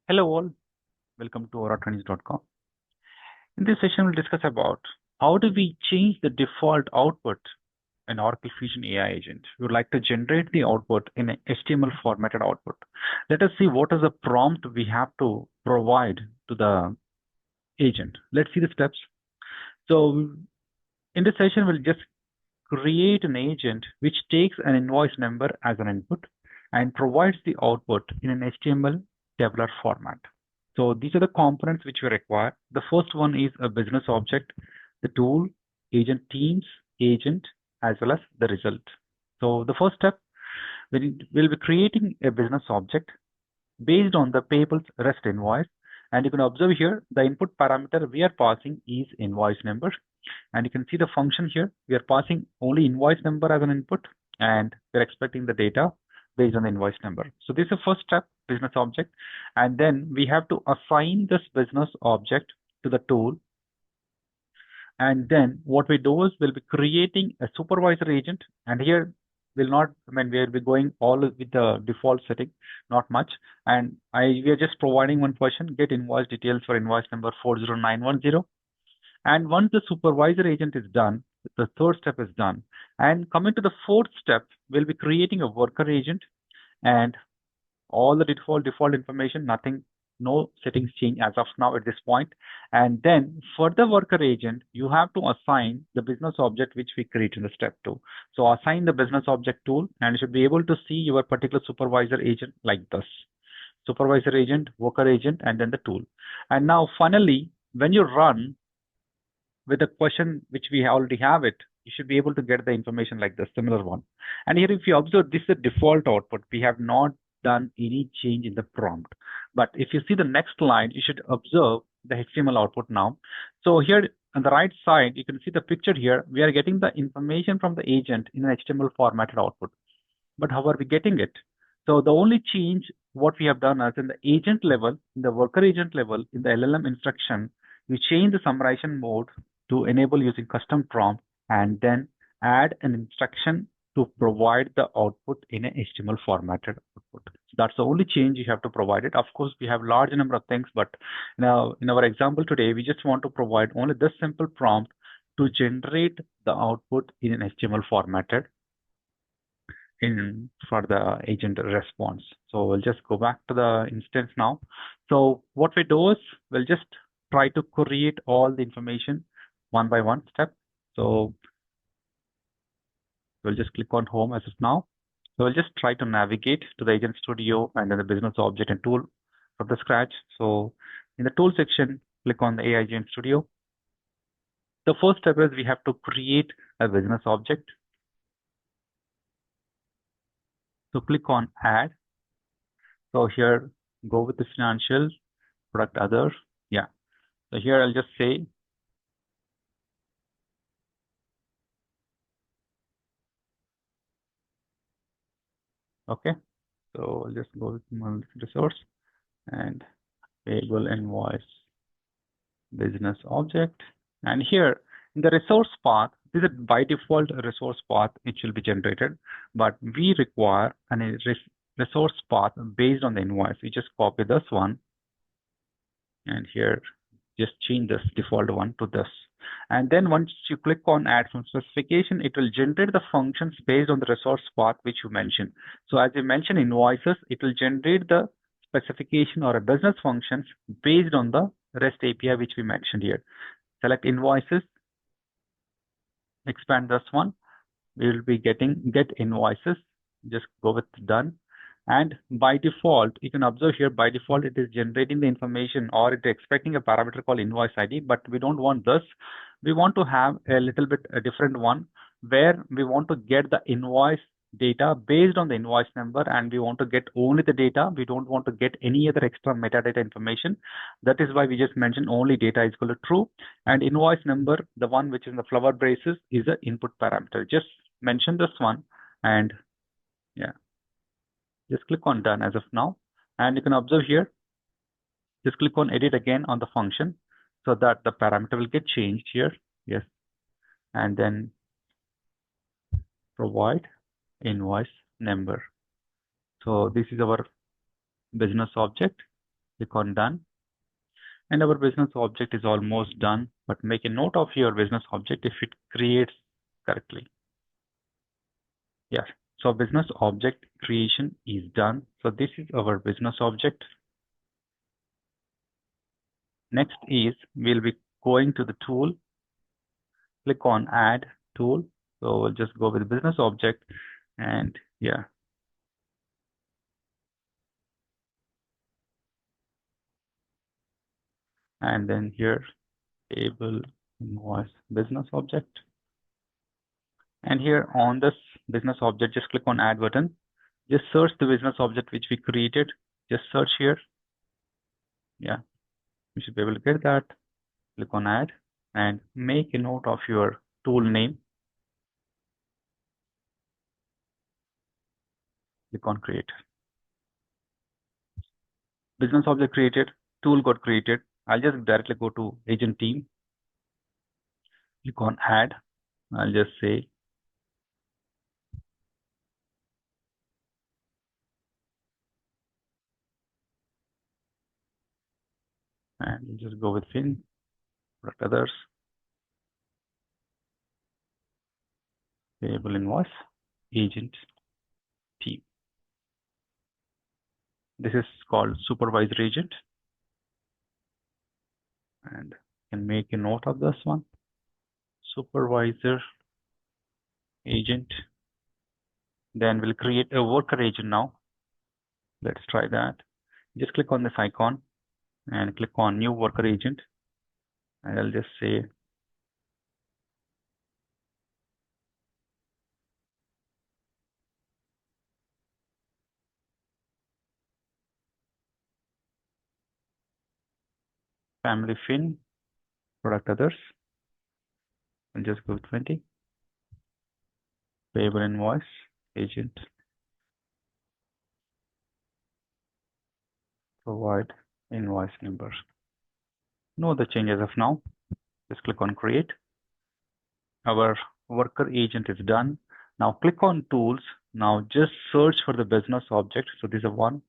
Hello all, welcome to auratrainees.com. In this session, we'll discuss about how do we change the default output in Oracle Fusion AI agent. We would like to generate the output in an HTML formatted output. Let us see what is the prompt we have to provide to the agent. Let's see the steps. So in this session, we'll just create an agent which takes an invoice number as an input and provides the output in an HTML tabular format. So these are the components which we require. The first one is a business object, the tool, agent teams, agent, as well as the result. So the first step, we'll be creating a business object based on the payables REST invoice. And you can observe here, the input parameter we are passing is invoice number. And you can see the function here. We are passing only invoice number as an input, and we're expecting the data based on the invoice number. So this is the first step, business object. And then we have to assign this business object to the tool. And then what we do is we'll be creating a supervisor agent. And here we'll not, we'll be going all with the default setting, not much. And we are just providing one question, get invoice details for invoice number 40910. And once the supervisor agent is done, the third step is done. And coming to the fourth step, we'll be creating a worker agent, and all the default information, nothing, no settings change as of now at this point. And then for the worker agent, you have to assign the business object which we create in the step 2. So assign the business object tool, and you should be able to see your particular supervisor agent like this. Supervisor agent, worker agent, and then the tool. And now finally, when you run with the question which we already have it, you should be able to get the information like the similar one. And here, if you observe, this is the default output. We have not done any change in the prompt. But if you see the next line, you should observe the HTML output now. So here on the right side, you can see the picture here. We are getting the information from the agent in an HTML formatted output. But how are we getting it? So the only change what we have done is in the agent level, in the worker agent level, in the LLM instruction, we change the summarization mode to enable using custom prompt, and then add an instruction to provide the output in a HTML formatted output. So that's the only change you have to provide it. Of course, we have large number of things, but now in our example today, we just want to provide only this simple prompt to generate the output in an HTML formatted for the agent response. So we'll just go back to the instance now. So what we do is we'll just try to create all the information one by one step. So we'll just click on home as of now. So we'll just try to navigate to the agent studio and then the business object and tool from the scratch. So in the tool section, click on the AI agent studio. The first step is we have to create a business object. So click on add. So here, go with the financial, product other. Yeah. So here I'll just say, okay. So I'll just go with my resource and payable invoice business object. And here in the resource path, this is by default resource path, it will be generated, but we require a resource path based on the invoice. We just copy this one, and here just change this default one to this. And then once you click on add from specification, it will generate the functions based on the resource path which you mentioned. So as you mentioned invoices, it will generate the specification or a business functions based on the REST API which we mentioned here. Select invoices, expand this one. We will be getting get invoices. Just go with done. And by default, you can observe here, by default, it is generating the information, or it is expecting a parameter called invoice ID, but we don't want this. We want to have a little bit a different one where we want to get the invoice data based on the invoice number, and we want to get only the data. We don't want to get any other extra metadata information. That is why we just mentioned only data is equal to true, and invoice number, the one which is in the flower braces, is the input parameter. Just mention this one, and yeah, just click on done as of now. And you can observe here, just click on edit again on the function so that the parameter will get changed here. Yes. And then provide invoice number. So this is our business object. Click on done. And our business object is almost done, but make a note of your business object if it creates correctly. Yes. So business object creation is done. So this is our business object. Next is we'll be going to the tool. Click on add tool. So we'll just go with business object and yeah. And then here table invoice business object. And here on this business object, just click on add button. Just search the business object which we created. Just search here. Yeah, you should be able to get that. Click on add and make a note of your tool name. Click on create. Business object created, tool got created. I'll just directly go to agent team. Click on add. I'll just say and we'll just go with fin, product others, payable invoice, agent team. This is called supervisor agent. And you can make a note of this one. Supervisor agent. Then we'll create a worker agent now. Let's try that. Just click on this icon and click on new worker agent. And I'll just say family fin, product others. And just go 20. Payable invoice, agent. Provide invoice number. No other changes of now. Just click on create. Our worker agent is done. Now click on tools. Now just search for the business object. So this is one.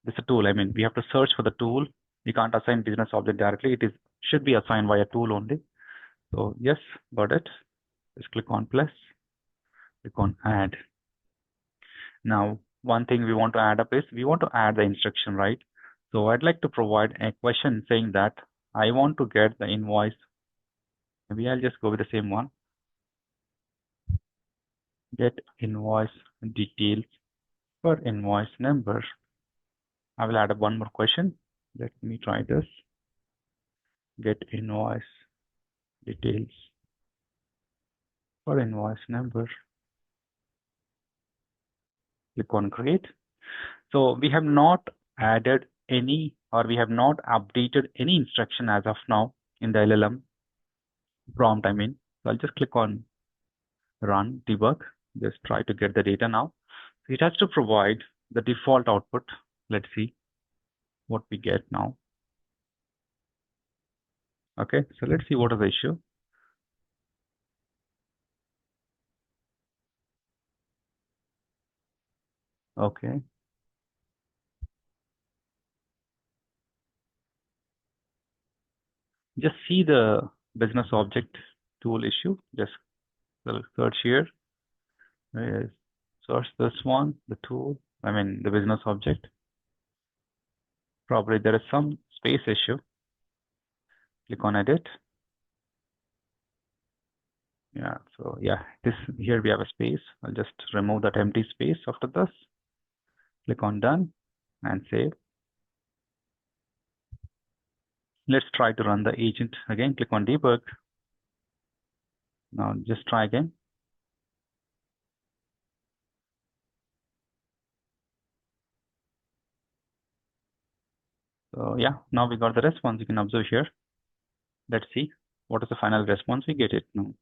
This is a tool. I mean, we have to search for the tool. We can't assign business object directly. It should be assigned via tool only. So yes, got it. Just click on plus. Click on add. Now, one thing we want to add up is we want to add the instruction, right? So I'd like to provide a question saying that I want to get the invoice. Maybe I'll just go with the same one. Get invoice details for invoice number. I will add up one more question. Let me try this. Get invoice details for invoice number. Click on create. So we have not added any or we have not updated any instruction as of now in the LLM prompt. I mean, so I'll just click on run debug. Just try to get the data now. It has to provide the default output. Let's see what we get now. Okay, so let's see what is the issue. Okay. Just see the business object tool issue. Just search here. Search this one, the tool, I mean the business object. Probably there is some space issue. Click on edit. Yeah, so yeah, here we have a space. I'll just remove that empty space after this. Click on done and save. Let's try to run the agent again. Click on debug. Now just try again. So yeah, now we got the response. You can observe here. Let's see what is the final response we get it now.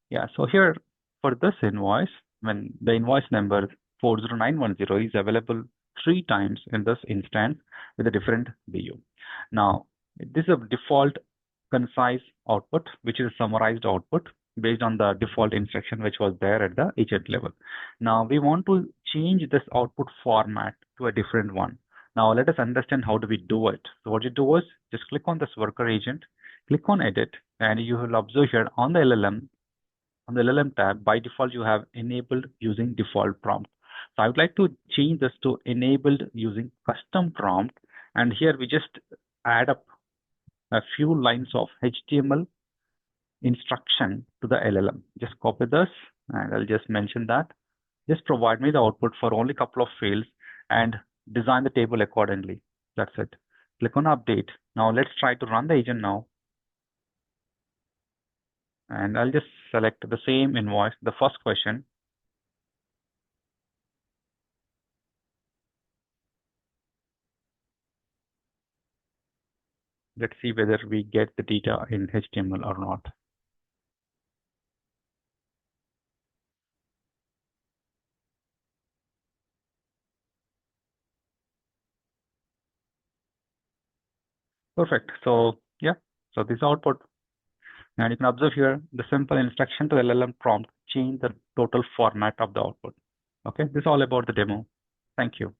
Yeah, so here for this invoice, when the invoice number 40910 is available 3 times in this instance with a different BU. Now, this is a default concise output, which is a summarized output based on the default instruction which was there at the agent level. Now we want to change this output format to a different one. Now let us understand how do we do it. So what you do is just click on this worker agent, click on edit, and you will observe here on the LLM, on the LLM tab, by default you have enabled using default prompt. So I would like to change this to enabled using custom prompt, and here we just add up a few lines of HTML instruction to the LLM. Just copy this and I'll just mention that. Just provide me the output for only a couple of fields and design the table accordingly. That's it. Click on update. Now let's try to run the agent now. And I'll just select the same invoice, the first question. Let's see whether we get the data in HTML or not. Perfect. So yeah, so this output. And you can observe here the simple instruction to LLM prompt change the total format of the output. Okay, this is all about the demo. Thank you.